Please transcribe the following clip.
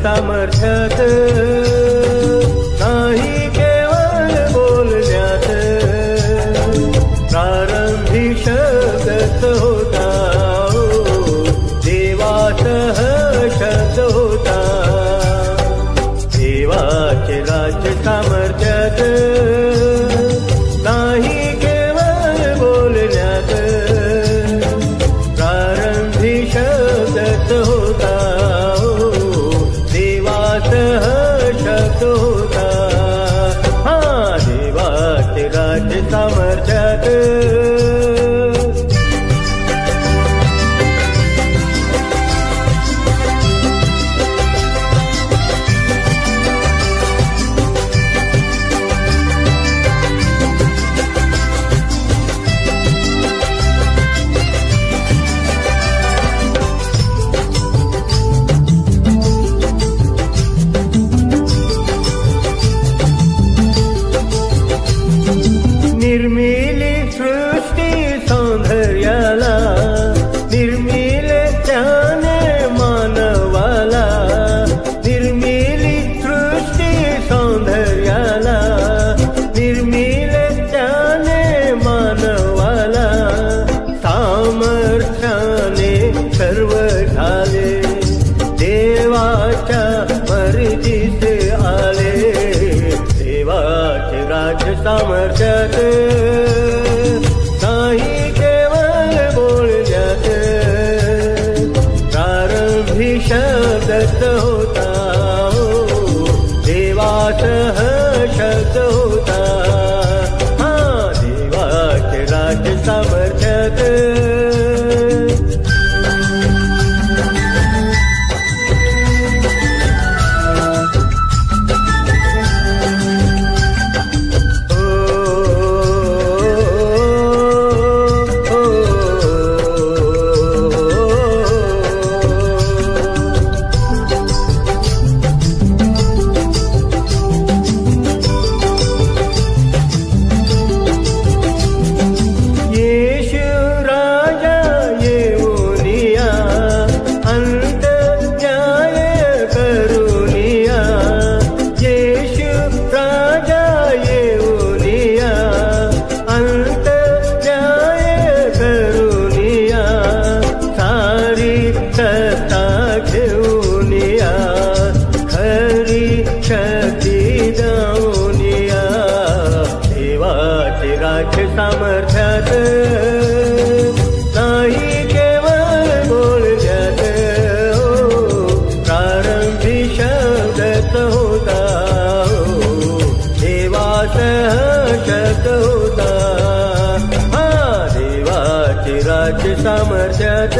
सामर्थ्यात नाही केवळ बोलण्यात प्रारंभी शब्द होता देवासह शब्द होता देवाचे राज्य सामर्थ्यात नाही केवळ बोलण्यात प्रारंभी शब्द होता देवासह शब्द होता देवाचे राज्य सामर्थ्यात निर्मिली सृष्टी सौंदर्याला निर्मिले त्याने मानवाला निर्मिली सृष्टी सौंदर्याला निर्मिले त्याने मानवाला सामर्थ्याने सर्व झाले देवाच्या मर्जीचे आले देवाचे राज्य सामर्थ्यात नाही केवळ बोलण्यात प्रारंभी शब्द होता देवासह शब्द होता देवाचे राज्य सामर्थ्यात सामर्थ्यात नाही केवळ बोलण्यात प्रारंभी शब्द होता देवासह शब्द होता देवाचे राज्य सामर्थ्यात